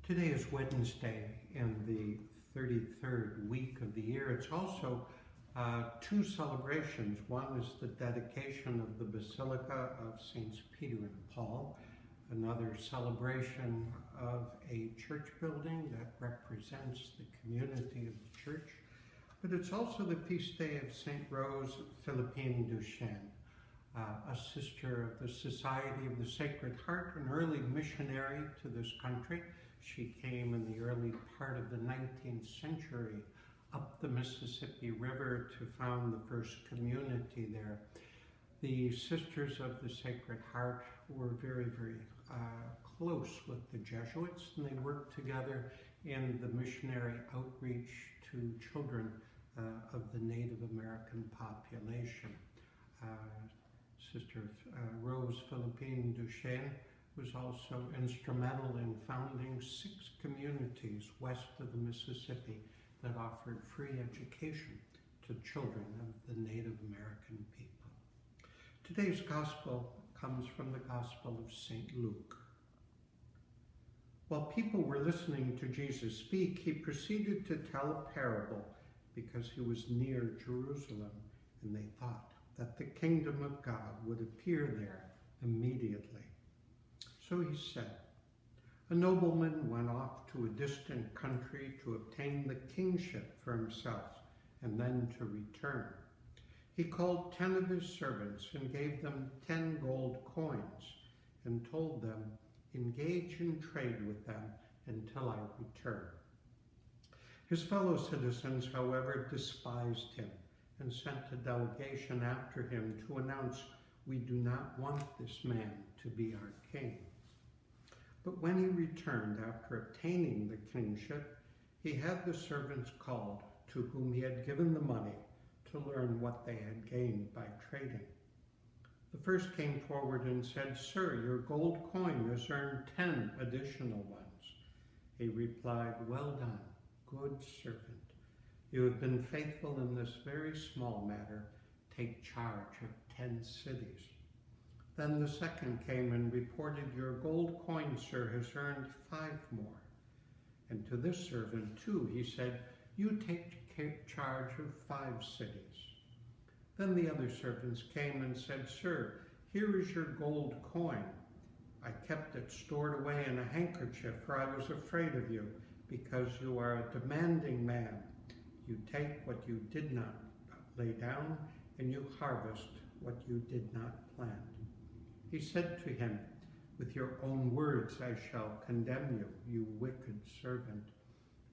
Today is Wednesday in the 33rd week of the year. It's also two celebrations. One is the dedication of the Basilica of Saints Peter and Paul, another celebration of a church building that represents the community of the church. But it's also the feast day of St. Rose Philippine Duchesne, a sister of the Society of the Sacred Heart, an early missionary to this country. She came in the early part of the 19th century up the Mississippi River to found the first community there. The Sisters of the Sacred Heart were very, very close with the Jesuits, and they worked together in the missionary outreach to children of the Native American population. Sister Rose Philippine Duchesne was also instrumental in founding 6 communities west of the Mississippi that offered free education to children of the Native American people. Today's gospel comes from the Gospel of St. Luke. While people were listening to Jesus speak, he proceeded to tell a parable because he was near Jerusalem, and they thought that the kingdom of God would appear there immediately. So he said, a nobleman went off to a distant country to obtain the kingship for himself and then to return. He called 10 of his servants and gave them 10 gold coins and told them, engage in trade with them until I return. His fellow citizens, however, despised him and sent a delegation after him to announce, we do not want this man to be our king. But when he returned after obtaining the kingship, he had the servants called to whom he had given the money to learn what they had gained by trading. The first came forward and said, Sir, your gold coin has earned 10 additional ones. He replied, well done, good servant. You have been faithful in this very small matter. Take charge of 10 cities. Then the second came and reported, your gold coin, sir, has earned 5 more. And to this servant, too, he said, you take charge of 5 cities. Then the other servants came and said, sir, here is your gold coin. I kept it stored away in a handkerchief, for I was afraid of you, because you are a demanding man. You take what you did not lay down, and you harvest what you did not plant. He said to him, with your own words I shall condemn you, you wicked servant.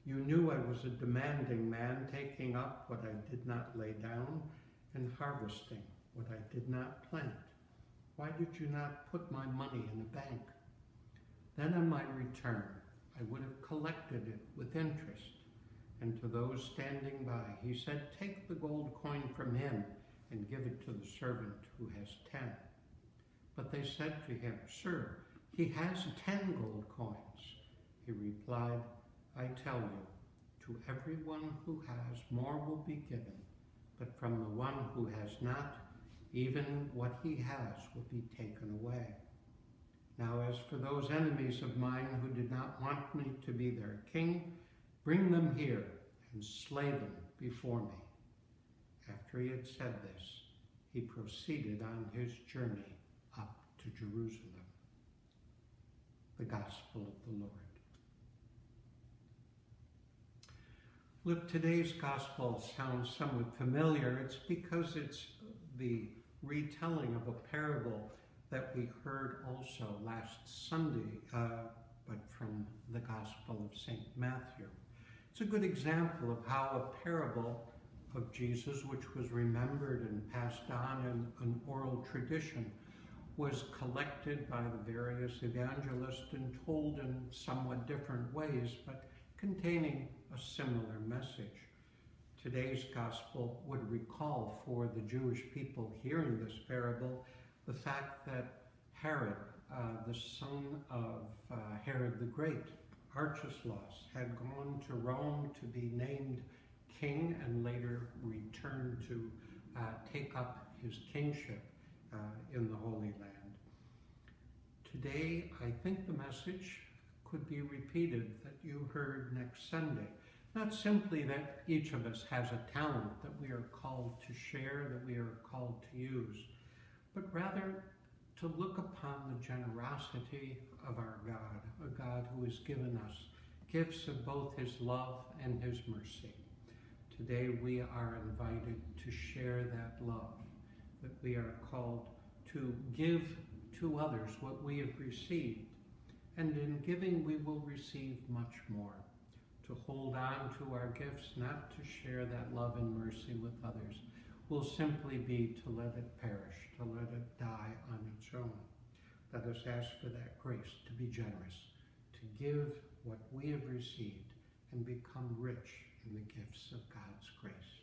You knew I was a demanding man, taking up what I did not lay down and harvesting what I did not plant. Why did you not put my money in a bank? Then on my return, I would have collected it with interest. And to those standing by, he said, take the gold coin from him and give it to the servant who has 10. But they said to him, sir, he has 10 gold coins. He replied, I tell you, to everyone who has, more will be given, but from the one who has not, even what he has will be taken away. Now as for those enemies of mine who did not want me to be their king, bring them here and slay them before me. After he had said this, he proceeded on his journey up to Jerusalem. The Gospel of the Lord. Well, if today's Gospel sounds somewhat familiar, it's because it's the retelling of a parable that we heard also last Sunday, but from the Gospel of St. Matthew. It's a good example of how a parable of Jesus, which was remembered and passed on in an oral tradition, was collected by the various evangelists and told in somewhat different ways, but containing a similar message. Today's gospel would recall for the Jewish people hearing this parable the fact that Herod, the son of Herod the Great, Archelaus, had gone to Rome to be named king and later returned to take up his kingship in the Holy Land. Today, I think the message could be repeated that you heard next Sunday. Not simply that each of us has a talent that we are called to share, that we are called to use, but rather to look upon the generosity of our God, a God who has given us gifts of both his love and his mercy. Today we are invited to share that love, that we are called to give to others what we have received. And in giving we will receive much more. To hold on to our gifts, not to share that love and mercy with others, will simply be to let it perish, to let it die on its own. Let us ask for that grace to be generous, to give what we have received and become rich in the gifts of God's grace.